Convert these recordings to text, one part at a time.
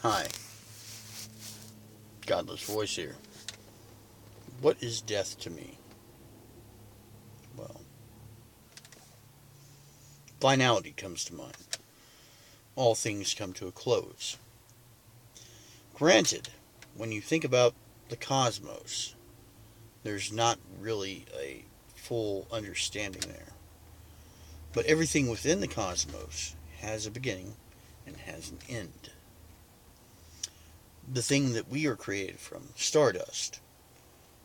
Hi, Godless voice here. What is death to me? Well, finality comes to mind. All things come to a close. Granted, when you think about the cosmos, there's not really a full understanding there. But everything within the cosmos has a beginning and has an end. The thing that we are created from, stardust,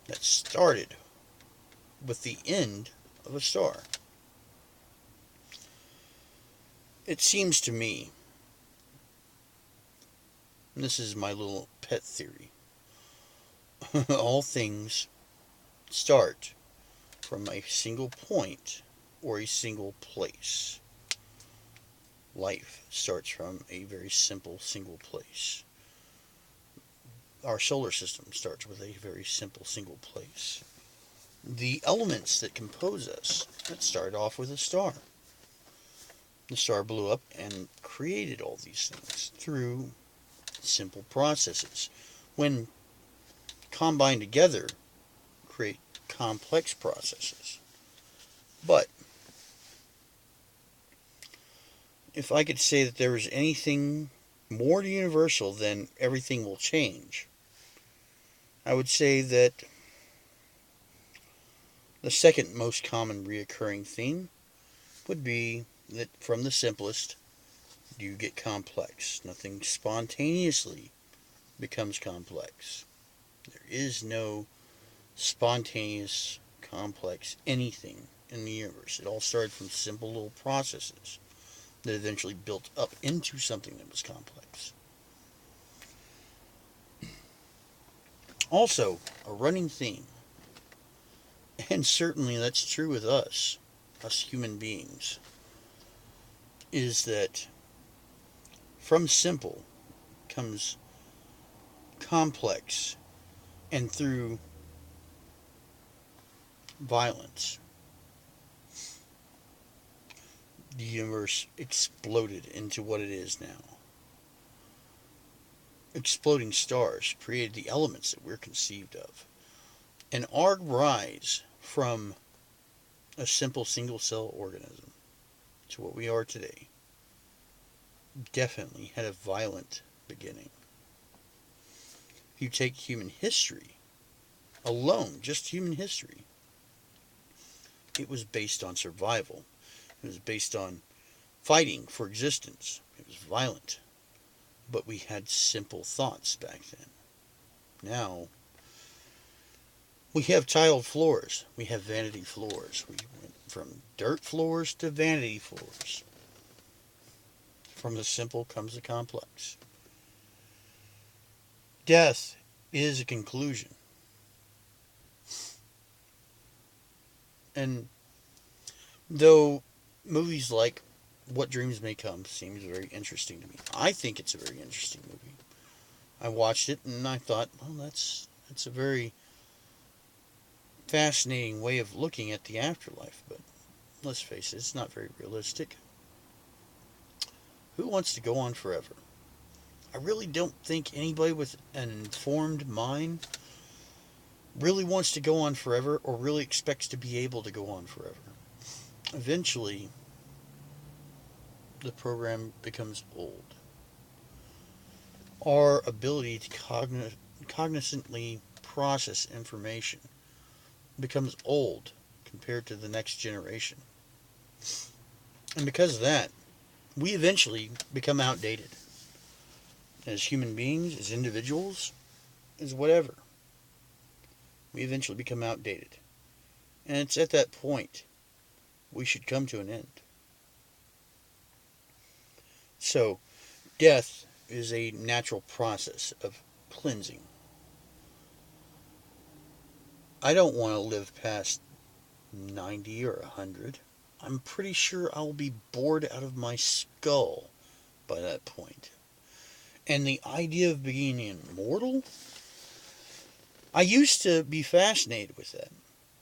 that started with the end of a star. It seems to me, and this is my little pet theory, all things start from a single point or a single place. Life starts from a very simple single place. Our solar system starts with a very simple single place. The elements that compose us, that started off with a star. The star blew up and created all these things through simple processes. When combined together, create complex processes. But if I could say that there is anything more universal than everything will change, I would say that the second most common reoccurring theme would be that from the simplest, you get complex. Nothing spontaneously becomes complex. There is no spontaneous, complex anything in the universe. It all started from simple little processes that eventually built up into something that was complex. Also, a running theme, and certainly that's true with us human beings, is that from simple comes complex, and through violence, the universe exploded into what it is now. Exploding stars created the elements that we're conceived of. And our rise from a simple single cell organism to what we are today definitely had a violent beginning. If you take human history alone, just human history, it was based on survival. It was based on fighting for existence. It was violent. But we had simple thoughts back then. Now, we have tiled floors. We have vanity floors. We went from dirt floors to vanity floors. From the simple comes the complex. Death is a conclusion. And though movies like What Dreams May Come seems very interesting to me, I think it's a very interesting movie. I watched it and I thought, well, that's a very fascinating way of looking at the afterlife. But let's face it, it's not very realistic. Who wants to go on forever? I really don't think anybody with an informed mind really wants to go on forever or really expects to be able to go on forever. Eventually, the program becomes old. Our ability to cognizantly process information becomes old compared to the next generation. And because of that, we eventually become outdated. As human beings, as individuals, as whatever. We eventually become outdated. And it's at that point we should come to an end. So, death is a natural process of cleansing. I don't want to live past 90 or 100. I'm pretty sure I'll be bored out of my skull by that point. And the idea of being immortal, I used to be fascinated with that.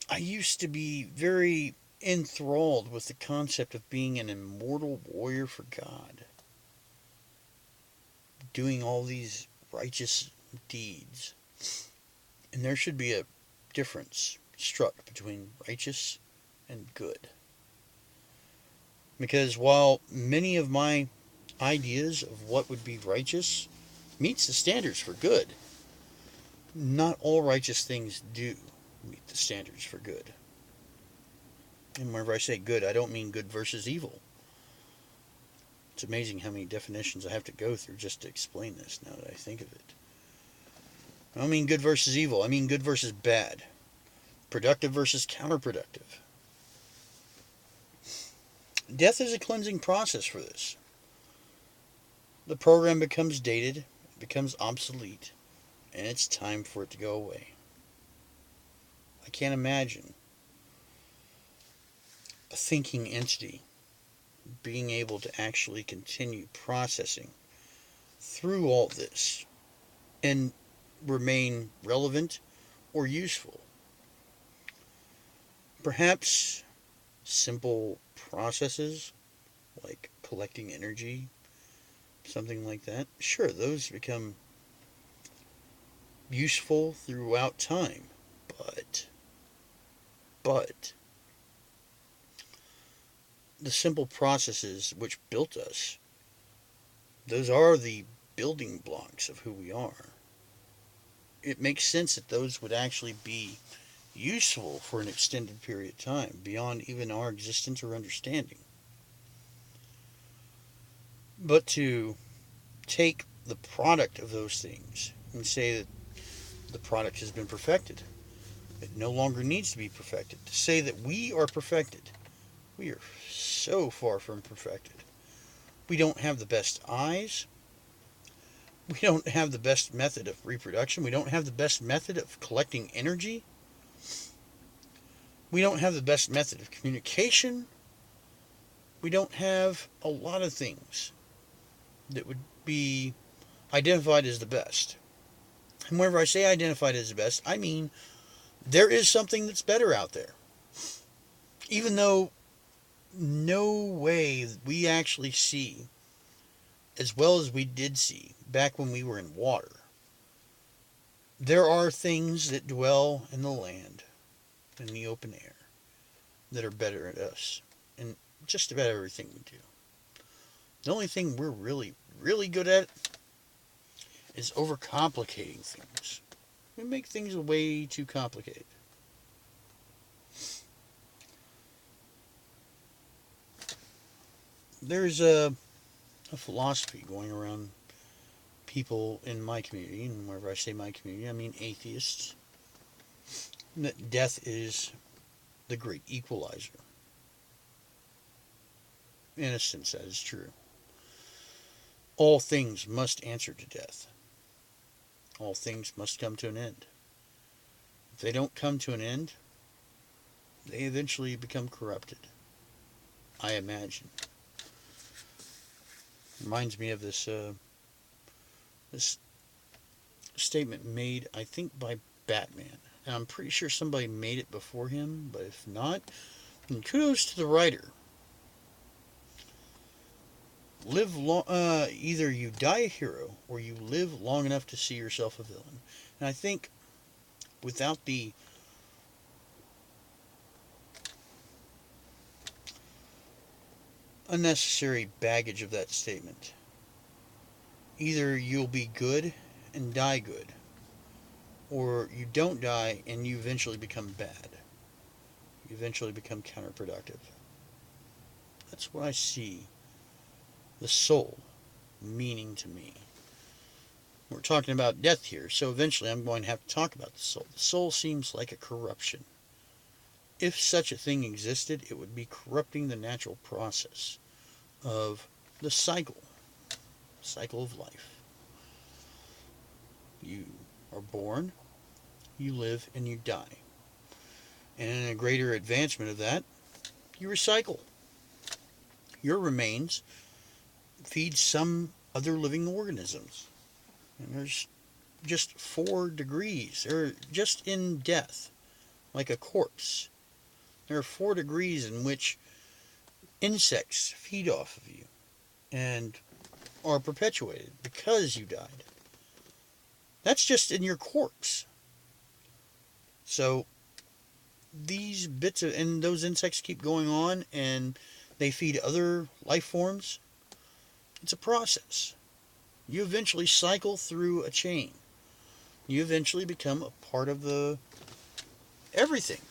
I used to be very enthralled with the concept of being an immortal warrior for God. doing all these righteous deeds. And there should be a difference struck between righteous and good. Because while many of my ideas of what would be righteous meets the standards for good, not all righteous things do meet the standards for good. And whenever I say good, I don't mean good versus evil. It's amazing how many definitions I have to go through just to explain this now that I think of it. I don't mean good versus evil, I mean good versus bad. Productive versus counterproductive. Death is a cleansing process for this. The program becomes dated, it becomes obsolete, and it's time for it to go away. I can't imagine a thinking entity being able to actually continue processing through all this and remain relevant or useful. Perhaps simple processes like collecting energy, something like that. Sure, those become useful throughout time, but the simple processes which built us, those are the building blocks of who we are. It makes sense that those would actually be useful for an extended period of time, beyond even our existence or understanding. But to take the product of those things and say that the product has been perfected, it no longer needs to be perfected. To say that we are perfected, we are so far from perfected. We don't have the best eyes. We don't have the best method of reproduction. We don't have the best method of collecting energy. We don't have the best method of communication. We don't have a lot of things that would be identified as the best. And whenever I say identified as the best, I mean there is something that's better out there. Even though no way we actually see as well as we did see back when we were in water. There are things that dwell in the land, in the open air, that are better at us in just about everything we do. The only thing we're really, really good at is overcomplicating things. We make things way too complicated. There's a philosophy going around people in my community, and whenever I say my community, I mean atheists, that death is the great equalizer. In a sense, that is true. All things must answer to death. All things must come to an end. If they don't come to an end, they eventually become corrupted. I imagine. Reminds me of this statement made, I think, by Batman. And I'm pretty sure somebody made it before him, but if not, then kudos to the writer. Live long, either you die a hero or you live long enough to see yourself a villain. And I think without the unnecessary baggage of that statement, either you'll be good and die good, or you don't die and you eventually become bad. You eventually become counterproductive. That's what I see the soul meaning to me. We're talking about death here, so eventually I'm going to have to talk about the soul. The soul seems like a corruption. If such a thing existed, it would be corrupting the natural process of the cycle of life. You are born, you live, and you die. And in a greater advancement of that, you recycle. Your remains feed some other living organisms. And there's just 4 degrees. They're just in death, like a corpse. There are 4 degrees in which insects feed off of you. And are perpetuated because you died. That's just in your corpse. So these bits of, and those insects keep going on and they feed other life forms. It's a process. You eventually cycle through a chain. You eventually become a part of the everything.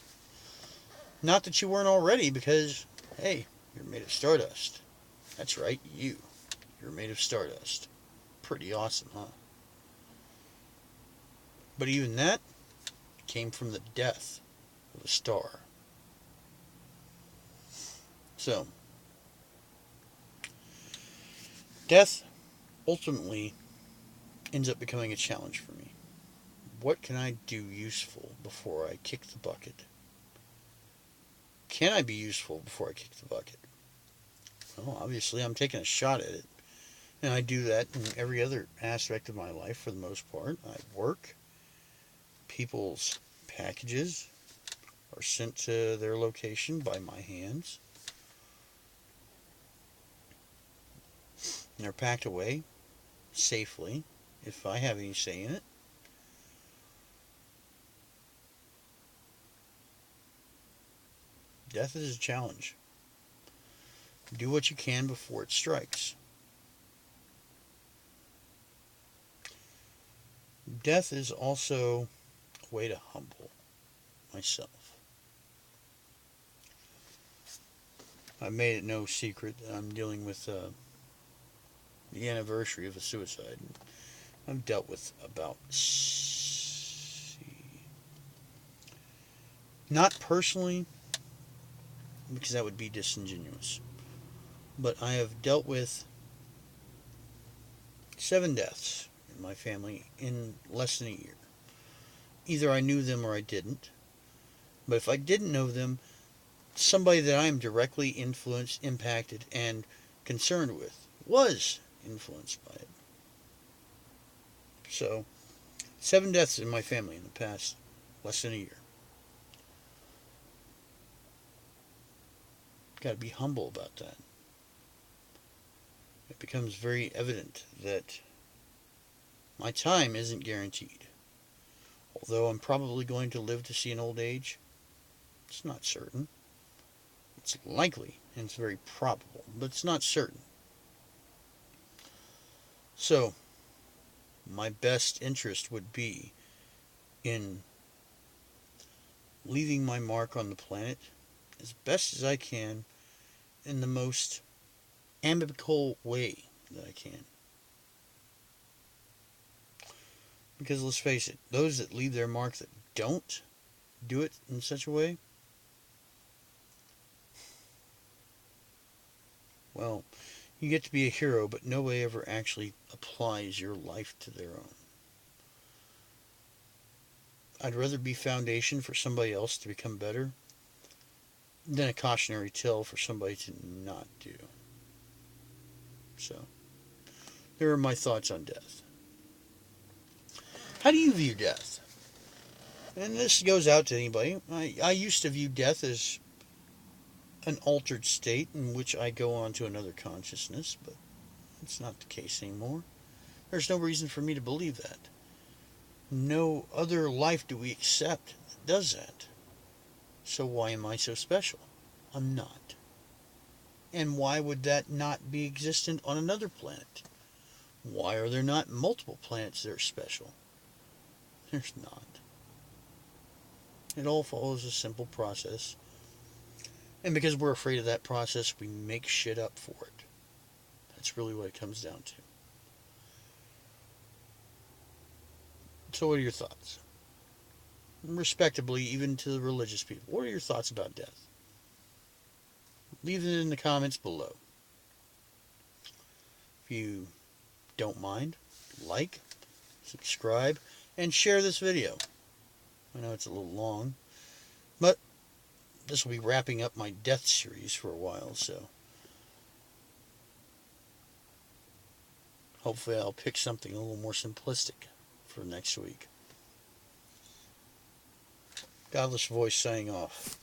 Not that you weren't already, because, hey, you're made of stardust. That's right, you're made of stardust. Pretty awesome, huh? But even that came from the death of a star. So, death ultimately ends up becoming a challenge for me. What can I do useful before I kick the bucket? Can I be useful before I kick the bucket? Well, obviously, I'm taking a shot at it. And I do that in every other aspect of my life for the most part. I work. People's packages are sent to their location by my hands. And they're packed away safely if I have any say in it. Death is a challenge. Do what you can before it strikes. Death is also a way to humble myself. I made it no secret that I'm dealing with the anniversary of a suicide. I've dealt with about, not personally, because that would be disingenuous, but I have dealt with 7 deaths in my family in less than a year. Either I knew them or I didn't. But if I didn't know them, somebody that I am directly influenced, impacted, and concerned with was influenced by it. So, 7 deaths in my family in the past less than a year. Got to be humble about that. It becomes very evident that my time isn't guaranteed. Although I'm probably going to live to see an old age, it's not certain. It's likely, and it's very probable, but it's not certain. So, my best interest would be in leaving my mark on the planet as best as I can in the most amicable way that I can. Because let's face it, those that leave their mark that don't do it in such a way, well, you get to be a hero, but nobody ever actually applies your life to their own. I'd rather be foundation for somebody else to become better than a cautionary tale for somebody to not do. So, there are my thoughts on death. How do you view death? And this goes out to anybody. I used to view death as an altered state in which I go on to another consciousness, but it's not the case anymore. There's no reason for me to believe that. No other life do we accept that does that. So why am I so special? I'm not. And why would that not be existent on another planet? Why are there not multiple planets that are special? There's not. It all follows a simple process. And because we're afraid of that process, we make shit up for it. That's really what it comes down to. So what are your thoughts? Respectably, even to the religious people, what are your thoughts about death? Leave it in the comments below. If you don't mind, like, subscribe, and share this video. I know it's a little long, but this will be wrapping up my death series for a while, so hopefully I'll pick something a little more simplistic for next week. Godless voice signing off.